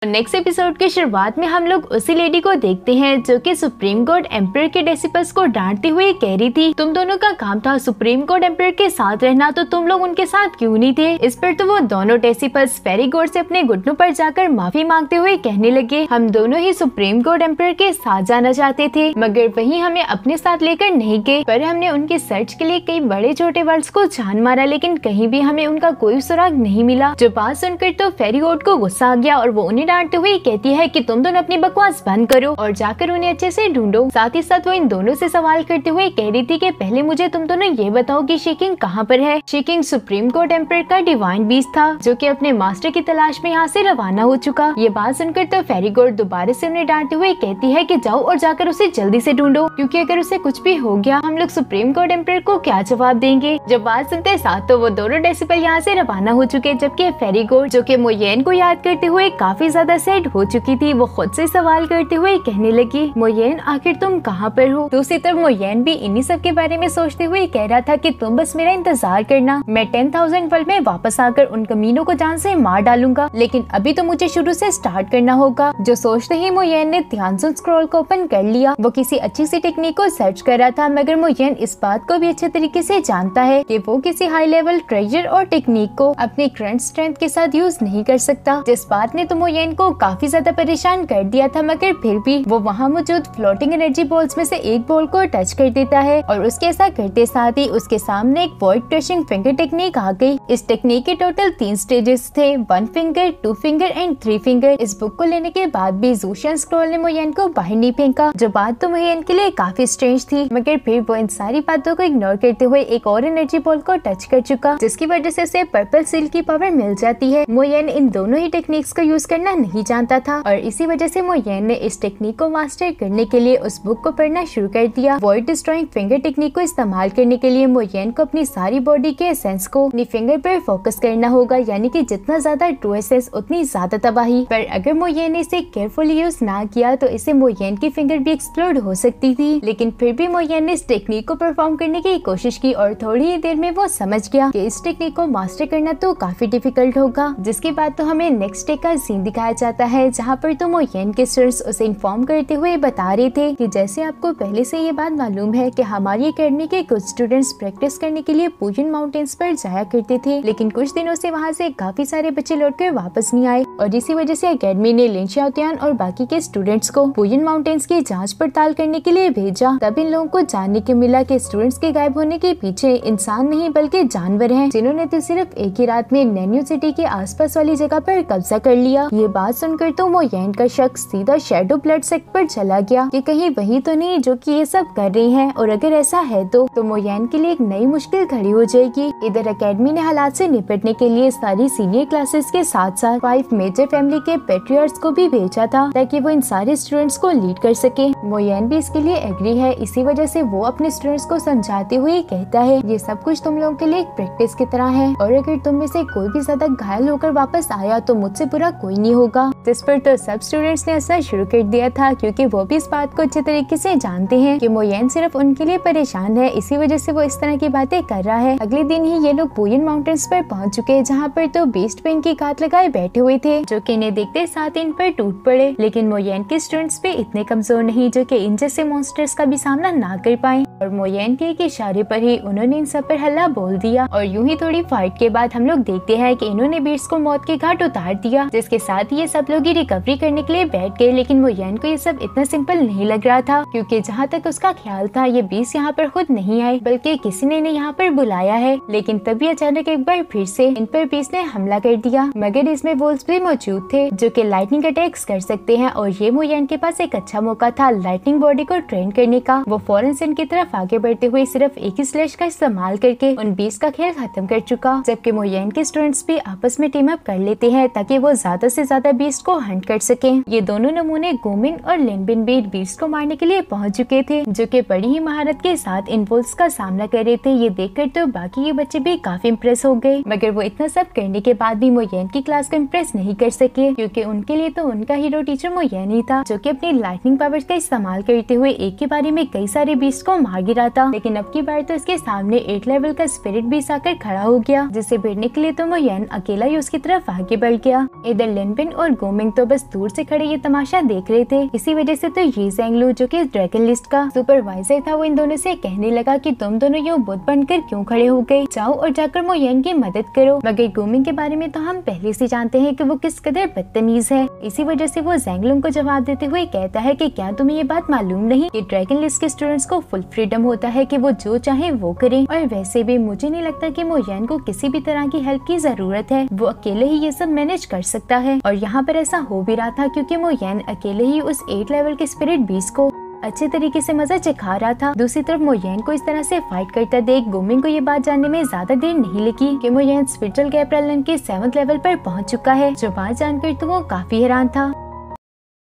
Next episode के शुरुआत में हम लोग उसी लेडी को देखते हैं जो कि सुप्रीम गॉड एम्परर के डेसिपल्स को डांटते हुए कह रही थी, तुम दोनों का काम था सुप्रीम गॉड एम्परर के साथ रहना, तो तुम लोग उनके साथ क्यों नहीं थे। इस पर तो वो दोनों डेसिपल्स फेरी गॉड से अपने घुटनों पर जाकर माफी मांगते हुए कहने लगे, हम दोनों ही सुप्रीम गॉड एम्परर के साथ जाना चाहते थे, मगर वही हमें अपने साथ लेकर नहीं गए। पर हमने उनके सर्च के लिए कई बड़े छोटे वर्ल्ड्स को छान मारा, लेकिन कहीं भी हमें उनका कोई सुराग नहीं मिला। जो बात सुनकर तो फेरी गॉड को गुस्सा आ गया और वो उन्हें डांटते हुए कहती है कि तुम दोनों अपनी बकवास बंद करो और जाकर उन्हें अच्छे से ढूंढो। साथ ही साथ वो इन दोनों से सवाल करते हुए कह रही थी कि पहले मुझे तुम दोनों ये बताओ कि शी-किंग कहाँ पर है। शी-किंग सुप्रीम गॉड एम्परर का डिवाइन बीस्ट था जो कि अपने मास्टर की तलाश में यहाँ से रवाना हो चुका। ये बात सुनकर तो फेरी गॉड दोबारा से उन्हें डांटते हुए कहती है कि जाओ और जाकर उसे जल्दी से ढूंढो, क्योंकि अगर उसे कुछ भी हो गया हम लोग सुप्रीम गॉड एम्परर को क्या जवाब देंगे। जब बात सुनते साथ तो वो दोनों डेसिपल यहाँ से रवाना हो चुके, जबकि फेरी गॉड जो कि मोयेन को याद करते हुए काफी ज्यादा सैड हो चुकी थी, वो खुद से सवाल करते हुए कहने लगी, मोयेन आखिर तुम कहाँ पर हो। दूसरी तरफ मोयेन भी इन्हीं सब के बारे में सोचते हुए कह रहा था कि तुम बस मेरा इंतजार करना, मैं 10,000 वर्ल्ड में वापस आकर उन कमीनों को जान से मार डालूंगा, लेकिन अभी तो मुझे शुरू से स्टार्ट करना होगा। जो सोचते ही मोयेन ने ध्यान से स्क्रॉल को ओपन कर लिया। वो किसी अच्छी सी टेक्निक को सर्च कर रहा था, मगर मोयेन इस बात को भी अच्छे तरीके से जानता है कि वो किसी हाई लेवल ट्रेजर और टेक्निक को अपनी करंट स्ट्रेंथ के साथ यूज नहीं कर सकता। जिस बात ने तो मोयेन को काफी ज्यादा परेशान कर दिया था, मगर फिर भी वो वहाँ मौजूद फ्लोटिंग एनर्जी बॉल्स में से एक बॉल को टच कर देता है और उसके ऐसा करते साथ ही उसके सामने एक वॉइड क्रशिंग फिंगर टेक्निक आ गई। इस टेक्निक के टोटल 3 स्टेजेस थे, 1 फिंगर, 2 फिंगर एंड 3 फिंगर। इस बुक को लेने के बाद भी ज़ूशियन स्क्रॉल ने मोयेन को बाहर नहीं फेंका, जो बात तो मोयेन के लिए काफी स्ट्रेंज थी, मगर फिर वो इन सारी बातों को इग्नोर करते हुए एक और एनर्जी बॉल को टच कर चुका, जिसकी वजह से उसे पर्पल सील की पावर मिल जाती है। मोयेन इन दोनों ही टेक्निक्स को यूज करना नहीं जानता था और इसी वजह से मोयेन ने इस टेक्निक को मास्टर करने के लिए उस बुक को पढ़ना शुरू कर दिया। वॉइड डिस्ट्रॉइंग फिंगर टेक्निक को इस्तेमाल करने के लिए मोयेन को अपनी सारी बॉडी के एसेंस को अपनी फिंगर पर फोकस करना होगा, यानी कि जितना ज्यादा ट्रू एसेंस उतनी ज्यादा तबाही। पर अगर मोयेन ने इसे केयरफुली यूज ना किया तो इसे मोयेन की फिंगर भी एक्सप्लोड हो सकती थी। लेकिन फिर भी मोयेन ने इस टेक्निक को परफॉर्म करने की कोशिश की और थोड़ी ही देर में वो समझ गया कि इस टेक्निक को मास्टर करना तो काफी डिफिकल्ट होगा। जिसके बाद तो हमें नेक्स्ट डे का सीन दिखाया जाता है, जहाँ पर तो मोयेन के स्टूडेंट्स उसे इन्फॉर्म करते हुए बता रहे थे कि जैसे आपको पहले से ये बात मालूम है कि हमारी एकेडमी के कुछ स्टूडेंट्स प्रैक्टिस करने के लिए पूजन माउंटेन्स पर जाया करते थे, लेकिन कुछ दिनों से वहाँ से काफी सारे बच्चे लौटकर वापस नहीं आए और इसी वजह से एकेडमी ने लिन शाओतियान और बाकी के स्टूडेंट्स को पूजन माउंटेन्स की जांच पड़ताल करने के लिए भेजा। तब इन लोगों को जानने को मिला कि स्टूडेंट्स के गायब होने के पीछे इंसान नहीं बल्कि जानवर हैं, जिन्होंने तो सिर्फ एक ही रात में नैन्यू सिटी के आसपास वाली जगह पर कब्जा कर लिया। ये बात सुनकर तो मोयेन का शक सीधा शैडो ब्लड सेक्ट पर चला गया कि कहीं वही तो नहीं जो कि ये सब कर रही हैं, और अगर ऐसा है तो मोयेन के लिए एक नई मुश्किल खड़ी हो जाएगी। इधर एकेडमी ने हालात से निपटने के लिए सारी सीनियर क्लासेस के साथ साथ 5 मेजर फैमिली के पेट्रियार्ड्स को भी भेजा था ताकि वो इन सारे स्टूडेंट्स को लीड कर सके। मोयेन भी इसके लिए एग्री है, इसी वजह से वो अपने स्टूडेंट्स को समझाते हुए कहता है, ये सब कुछ तुम लोगों के लिए एक प्रैक्टिस की तरह है और अगर तुम में से कोई भी ज्यादा घायल होकर वापस आया तो मुझसे बुरा कोई नहीं होगा। जिस पर तो सब स्टूडेंट्स ने ऐसा शुरू कर दिया था, क्योंकि वो भी इस बात को अच्छे तरीके से जानते हैं कि मोयेन सिर्फ उनके लिए परेशान है, इसी वजह से वो इस तरह की बातें कर रहा है। अगले दिन ही ये लोग पूजन माउंटेन्स पर पहुंच चुके, जहाँ पर तो बीस्ट पे इनकी घात लगाए बैठे हुए थे, जो कि इन्हें देखते साथ इन पर टूट पड़े। लेकिन मोयेन के स्टूडेंट्स भी इतने कमजोर नहीं जो कि इन जैसे मॉन्स्टर्स का भी सामना ना कर पाए, और मोयेन के एक इशारे पर ही उन्होंने इन सब पर हल्ला बोल दिया। और यूं ही थोड़ी फाइट के बाद हम लोग देखते हैं कि इन्होंने बीस्ट को मौत के घाट उतार दिया, जिसके साथ ये सब लोग ही रिकवरी करने के लिए बैठ गए। लेकिन मोयेन को ये सब इतना सिंपल नहीं लग रहा था, क्योंकि जहाँ तक उसका ख्याल था ये बीस्ट यहाँ पर खुद नहीं आए बल्कि किसी ने इन्हें यहाँ पर बुलाया है। लेकिन तभी अचानक एक बार फिर से इन पर बीस्ट ने हमला कर दिया, मगर इसमें वोल्स भी मौजूद थे जो कि लाइटनिंग अटैक्स कर सकते हैं, और ये मोयेन के पास एक अच्छा मौका था लाइटनिंग बॉडी को ट्रेन करने का। वो फौरन से इनकी तरफ आगे बढ़ते हुए सिर्फ एक ही स्लैश का इस्तेमाल करके उन बीस्ट का खेल खत्म कर चुका, जबकि मोयेन के स्टूडेंट्स भी आपस में टीम अप कर लेते हैं ताकि वो ज्यादा से ज्यादा बीस्ट को हंट कर सके। ये दोनों नमूने गोमिन और लिनबिन भी बीस्ट को मारने के लिए पहुंच चुके थे, जो कि बड़ी ही महारत के साथ इन वोल्स का सामना कर रहे थे। ये देखकर तो बाकी के बच्चे भी काफी इम्प्रेस हो गए, मगर वो इतना सब करने के बाद भी मोयेन की क्लास को इम्प्रेस नहीं कर सके, क्योंकि उनके लिए तो उनका हीरो टीचर मोयेन ही था, जो कि अपनी लाइटनिंग पावर्स का इस्तेमाल करते हुए एक के बारे में कई सारे बीस्ट को मार वहाँ गिरा था, लेकिन अब की बार तो इसके सामने 8 लेवल का स्पिरिट बीस्ट आकर खड़ा हो गया, जिसे भिड़ने के लिए तो मोयन अकेला ही उसकी तरफ आगे बढ़ गया। इधर लिनपिन और गोमिंग तो बस दूर से खड़े ये तमाशा देख रहे थे। इसी वजह से तो यी ज़ेंगलू जो कि ड्रैगन लिस्ट का सुपरवाइजर था, वो इन दोनों से कहने लगा कि तुम दोनों यूँ बुत बनकर क्यों खड़े हो गए, जाओ और जाकर मोयन की मदद करो। मगर गोमिंग के बारे में तो हम पहले से जानते हैं कि वो किस कदर बदतमीज है। इसी वजह से वो ज़ेंगलू को जवाब देते हुए कहता है कि क्या तुम्हें ये बात मालूम नहीं कि ड्रैगन लिस्ट के स्टूडेंट्स को फुल फ्रीडम होता है कि वो जो चाहे वो करें, और वैसे भी मुझे नहीं लगता कि मोयन को किसी भी तरह की हेल्प की जरूरत है, वो अकेले ही ये सब मैनेज कर सकता है। और यहाँ पर ऐसा हो भी रहा था क्योंकि मोयन अकेले ही उस 8 लेवल के स्पिरिट बीस्ट को अच्छे तरीके से मजा चखा रहा था। दूसरी तरफ मोयन को इस तरह से फाइट करता देख गोमिंग को ये बात जानने में ज्यादा देर नहीं लगी कि मोयन स्पिरिचुअल गैप्रेलन के 7th लेवल पर पहुंच चुका है, जो बात जानकर तो वो काफी हैरान था।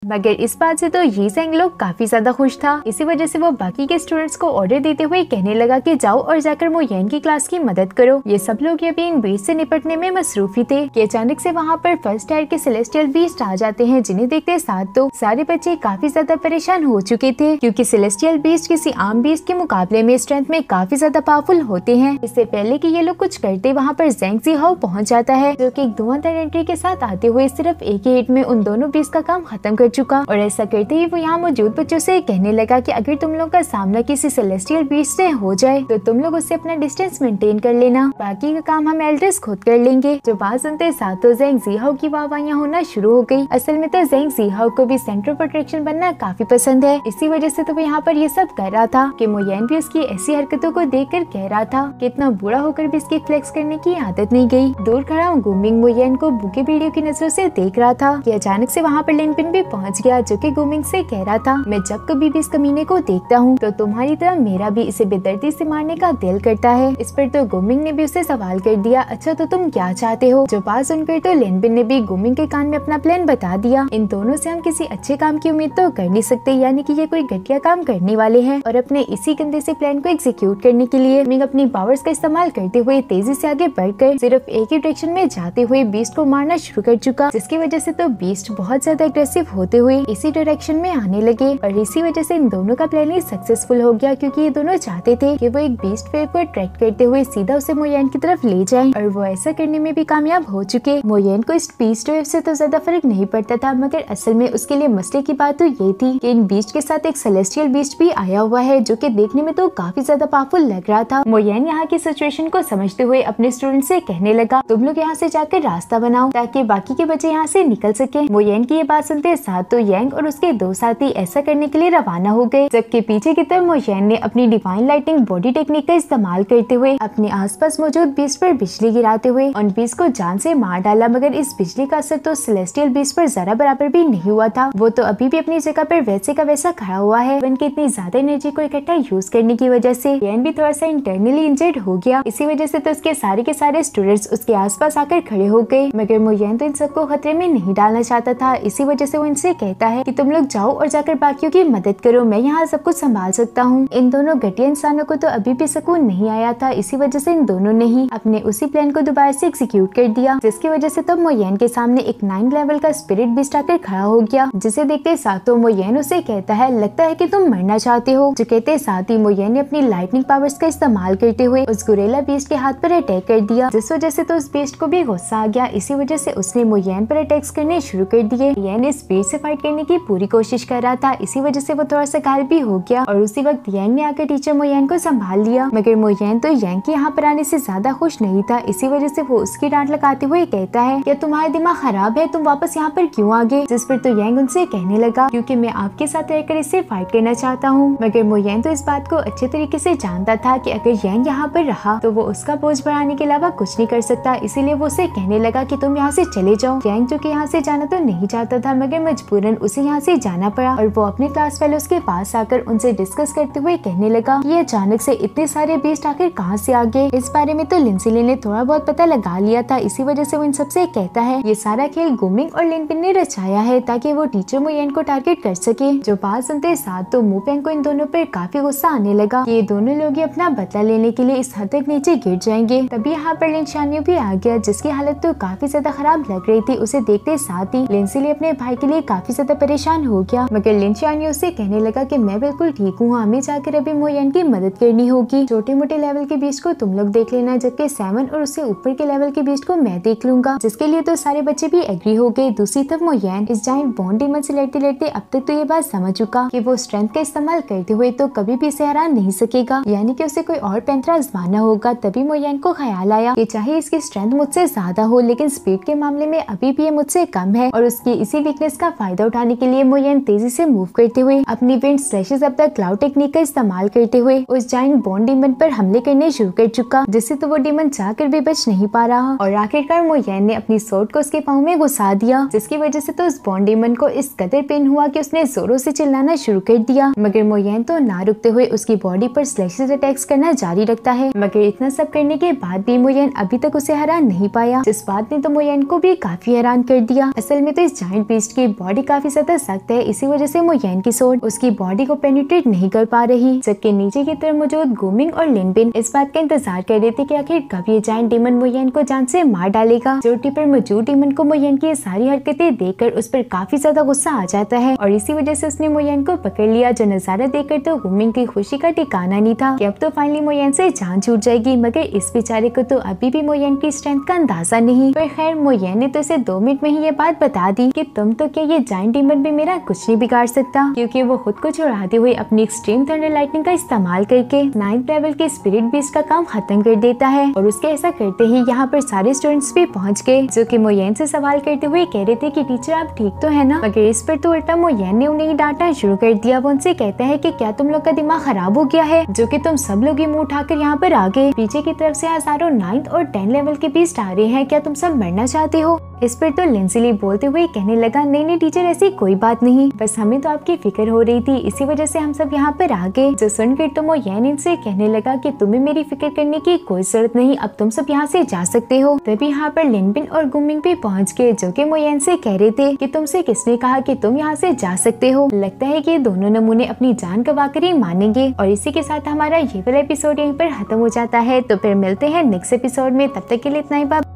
मगर इस बात से तो यी ज़ेंगलू काफी ज्यादा खुश था। इसी वजह से वो बाकी के स्टूडेंट्स को ऑर्डर देते हुए कहने लगा कि जाओ और जाकर मोयन की क्लास की मदद करो। ये सब लोग अभी इन बीस्ट से निपटने में मसरूफ ही थे कि अचानक से वहाँ पर फर्स्ट टायर के सेलेस्टियल बीस्ट आ जाते हैं, जिन्हें देखते साथ तो सारे बच्चे काफी ज्यादा परेशान हो चुके थे, क्योंकि सेलेस्टियल बीस्ट किसी आम बीस्ट के मुकाबले में स्ट्रेंथ में काफी ज्यादा पावरफुल होते हैं। इससे पहले कि ये लोग कुछ करते वहाँ पर ज़ेंग ज़ीहाओ पहुँच जाता है, जो कि एक धुआंधार एंट्री के साथ आते हुए सिर्फ एक ही हिट में उन दोनों बीस्ट का काम खत्म कर चुका। और ऐसा करते ही वो यहाँ मौजूद बच्चों से कहने लगा कि अगर तुम लोग का सामना किसी सेलेस्टियल बीस्ट से हो जाए तो तुम लोग उससे अपना डिस्टेंस मेंटेन कर लेना, बाकी का काम हम एल्डर्स खुद कर लेंगे। जो बात सुनते साथ तो ज़ेंग ज़ीहाओ की वाहवाहियां होना शुरू हो गई। असल में तो ज़ेंग ज़ीहाओ को भी सेंटर ऑफ अट्रैक्शन बनना काफी पसंद है, इसी वजह से तो वो यहाँ पर ये सब कर रहा था कि मोयन भी उसकी ऐसी हरकतों को देख कर कह रहा था कि इतना बुरा होकर भी इसकी फ्लेक्स करने की आदत नहीं गई। दूर खड़ा गोमिंग मोयन को बुके वीडियो की नजरों से देख रहा था कि अचानक से वहाँ पर लिनपिन भी पहुँच गया, जो कि गोमिंग से कह रहा था मैं जब कभी भी इस कमीने को देखता हूँ तो तुम्हारी तरह मेरा भी इसे बेदर्दी से मारने का दिल करता है। इस पर तो गोमिंग ने भी उसे सवाल कर दिया, अच्छा तो तुम क्या चाहते हो। जो बात सुनकर तो लिनपिन ने भी गोमिंग के कान में अपना प्लान बता दिया। इन दोनों से हम किसी अच्छे काम की उम्मीद तो कर नहीं सकते, यानी कि ये कोई घटिया काम करने वाले हैं। और अपने इसी गंदे से प्लान को एग्जीक्यूट करने के लिए गोमिंग अपनी पावर्स का इस्तेमाल करते हुए तेजी से आगे बढ़कर सिर्फ एक ही डायरेक्शन में जाते हुए बीस्ट को मारना शुरू कर चुका, जिसकी वजह से तो बीस्ट बहुत ज्यादा एग्रेसिव होते हुए इसी डायरेक्शन में आने लगे। और इसी वजह से इन दोनों का प्लान ही सक्सेसफुल हो गया, क्योंकि ये दोनों चाहते थे कि वो एक बीस्ट वेव को अट्रैक्ट करते हुए सीधा उसे मोयन की तरफ ले जाएं, और वो ऐसा करने में भी कामयाब हो चुके। मोयन को इस बीस्ट वेव से तो ज्यादा फर्क नहीं पड़ता था, मगर असल में उसके लिए मसले की बात तो ये थी कि इन बीस्ट के साथ एक सेलेस्टियल बीस्ट भी आया हुआ है, जो कि देखने में तो काफी ज्यादा पावरफुल लग रहा था। मोयन यहाँ की सिचुएशन को समझते हुए अपने स्टूडेंट से कहने लगा, तुम लोग यहाँ से जाकर रास्ता बनाओ ताकि बाकी के बच्चे यहाँ से निकल सके। मोयन की ये बात सुनते साथ तो यांग और उसके दो साथी ऐसा करने के लिए रवाना हो गए, जबकि पीछे की तरफ मोयन ने अपनी डिवाइन लाइटिंग बॉडी टेक्निक का इस्तेमाल करते हुए अपने आसपास मौजूद बीस्ट पर बिजली गिराते हुए उन बीस्ट को जान से मार डाला। मगर इस बिजली का असर तो सेलेस्टियल बीस्ट पर जरा बराबर भी नहीं हुआ था, वो तो अभी भी अपनी जगह पर वैसे का वैसा खड़ा हुआ है। उनकी इतनी ज्यादा एनर्जी को इकट्ठा यूज करने की वजह से येन भी थोड़ा सा इंटरनली इंजर्ड हो गया। इसी वजह से तो उसके सारे के सारे स्टूडेंट्स उसके आसपास आकर खड़े हो गए, मगर मोयन तो इन सबको खतरे में नहीं डालना चाहता था। इसी वजह से वो इनसे कहता है कि तुम लोग जाओ और जाकर बाकियों की मदद करो, मैं यहाँ सब कुछ संभाल सकता हूँ। इन दोनों घटिया इंसानों को तो अभी भी सुकून नहीं आया था, इसी वजह से इन दोनों ने ही अपने उसी प्लान को दोबारा से एग्जीक्यूट कर दिया, जिसकी वजह से तब मोयन के सामने एक 9 लेवल का स्पिरिट बीस्ट आकर खड़ा हो गया, जिसे देखते साथ तो मोयन उसे कहता है, लगता है कि तुम मरना चाहते हो। जो कहते साथ ही मोयन ने अपनी लाइटनिंग पावर्स का इस्तेमाल करते हुए उस गुरेला बीस्ट के हाथ पर अटैक कर दिया, जिस वजह से तो उस बीस्ट को भी गुस्सा आ गया। इसी वजह से उसने मोयन पर अटैक्स करने शुरू कर दिए। मोयन इस बीस्ट से फाइट करने की पूरी कोशिश कर रहा था, इसी वजह से वो थोड़ा सा घायल भी हो गया। और उसी वक्त यांग ने आकर टीचर मोयन को संभाल लिया, मगर मोयन तो यांग के यहाँ पर आने से ज्यादा खुश नहीं था। इसी वजह से वो उसकी डांट लगाते हुए कहता है, क्या तुम्हारा दिमाग खराब है, तुम वापस यहाँ पर क्यों आ गए। जिस पर तो यांग उनसे कहने लगा, क्योंकि मैं आपके साथ रहकर इससे फाइट करना चाहता हूँ। मगर मोयन तो इस बात को अच्छे तरीके से जानता था कि अगर यांग यहाँ पर रहा तो वो उसका बोझ बढ़ाने के अलावा कुछ नहीं कर सकता, इसीलिए वो उसे कहने लगा कि तुम यहाँ से चले जाओ। यांग जो कि यहाँ से जाना तो नहीं चाहता था, मगर मजबूरन उसे यहाँ से जाना पड़ा, और वो अपने क्लास फेलोज के पास आकर उनसे डिस्कस करते हुए कहने लगा कि अचानक से इतने सारे बीस्ट आखिर कहाँ से आ गए। इस बारे में तो लिनसिले ने थोड़ा बहुत पता लगा लिया था, इसी वजह से वो इन सबसे कहता है, ये सारा खेल गोमिंग और लिनपिन ने रचाया है ताकि वो टीचर मोयन को टारगेट कर सके। जो बात सुनते साथ तो मुपेंग को इन दोनों पर काफी गुस्सा आने लगा कि ये दोनों लोग ही अपना बदला लेने के लिए इस हद तक नीचे गिर जाएंगे। तभी यहाँ पर लिनशान्यू भी आ गया, जिसकी हालत तो काफी ज्यादा खराब लग रही थी। उसे देखते साथ ही लिनसिले अपने भाई के लिए काफी ज्यादा परेशान हो गया, मगर लिन चानियो उससे कहने लगा कि मैं बिल्कुल ठीक हूँ, हमें जाकर अभी मोयन की मदद करनी होगी। छोटे मोटे लेवल के बीस्ट को तुम लोग देख लेना, जबकि 7 और उससे ऊपर के लेवल के बीस्ट को मैं देख लूंगा, जिसके लिए तो सारे बच्चे भी एग्री हो गए। दूसरी तरफ मोयन इस जायंट बॉन्ड डीमन से लड़ते लड़ते अब तक तो ये बात समझ चुका कि वो स्ट्रेंथ का इस्तेमाल करते हुए तो कभी भी इसे हरा नहीं सकेगा, यानी कि उसे कोई और पैंतरा आजमाना होगा। तभी मोयन को ख्याल आया कि चाहे इसकी स्ट्रेंथ मुझसे ज्यादा हो, लेकिन स्पीड के मामले में अभी भी ये मुझसे कम है, और उसकी इसी वीकनेस का फायदा उठाने के लिए मोयन तेजी से मूव करते हुए अपनी विंड स्लैशेस अब तक क्लाउड टेक्निक का इस्तेमाल करते हुए उस जायंट बॉन्ड डीमन पर हमले करने शुरू कर चुका, जिससे तो वो डीमन चाहकर भी बच नहीं पा रहा। और आखिरकार मोयन ने अपनी स्वॉर्ड को उसके पाँव में घुसा दिया, जिसकी वजह से तो उस बॉन्ड डीमन को इस कदर पेन हुआ कि उसने जोरों से चिल्लाना शुरू कर दिया, मगर मोयन तो ना रुकते हुए उसकी बॉडी पर स्लैशेस अटैक्स करना जारी रखता है। मगर इतना सब करने के बाद भी मोयन अभी तक उसे हरा नहीं पाया, जिस बात ने तो मोयन को भी काफी हैरान कर दिया। असल में तो इस जायंट बीस्ट की बॉडी काफी ज्यादा सख्त है, इसी वजह से मोयन की स्वॉर्ड उसकी बॉडी को पेनिट्रेट नहीं कर पा रही, जबकि नीचे की तरफ मौजूद गुमिंग और लिनबिन इस बात का इंतजार कर रहे थे कि आखिर कब ये जायंट डीमन मोयन को जान से मार डालेगा। चोटी पर मौजूद डीमन को मोयन की सारी हरकतें देखकर उस पर काफी ज्यादा गुस्सा आ जाता है, और इसी वजह से उसने मोयन को पकड़ लिया, जो नजारा देखकर तो गुमिंग की खुशी का ठिकाना नहीं था कि अब तो फाइनली मोयन से जान छूट जाएगी। मगर इस बेचारे को तो अभी भी मोयन की स्ट्रेंथ का अंदाजा नहीं। पर खैर मोयन ने तो इसे 2 मिनट में ही ये बात बता दी कि तुम तो क्या, ये जायंट डीमन भी मेरा कुछ नहीं बिगाड़ सकता, क्योंकि वो खुद को छुड़ाते हुए अपनी एक्सट्रीम थंडर लाइटनिंग का इस्तेमाल करके 9th लेवल के स्पिरिट बीस्ट का काम खत्म कर देता है। और उसके ऐसा करते ही यहाँ पर सारे स्टूडेंट्स भी पहुँच गए, जो कि मोयन से सवाल करते हुए कह रहे थे कि टीचर आप ठीक तो है ना। मगर इस पर तो उल्टा मोयन ने उन्हें डांटना शुरू कर दिया। वो उनसे कहता है कि क्या तुम लोग का दिमाग खराब हो गया है, जो कि तुम सब लोग ही मुंह उठाकर यहाँ पर आ गए। पीछे की तरफ से हजारों 9th और 10 लेवल के बीस्ट आ रहे हैं, क्या तुम सब मरना चाहते हो। इस पर तो लिंसिली बोलते हुए कहने लगा, नहीं टीचर, ऐसी कोई बात नहीं, बस हमें तो आपकी फिक्र हो रही थी, इसी वजह से हम सब यहाँ पर आ गए। जो सुनकर तो मोयन इनसे कहने लगा कि तुम्हें मेरी फिक्र करने की कोई जरूरत नहीं, अब तुम सब यहाँ से जा सकते हो। तभी यहाँ पर लिनबिन और गुमिंग भी पहुँच गए, जो कि मोयन से कह रहे थे कि तुमसे किसने कहा कि तुम यहाँ से जा सकते हो। लगता है कि दोनों नमूने अपनी जान गंवाकर ही मानेंगे। और इसी के साथ हमारा ये वाला एपिसोड यहीं पर खत्म हो जाता है। तो फिर मिलते हैं नेक्स्ट एपिसोड में, तब तक के लिए इतना ही।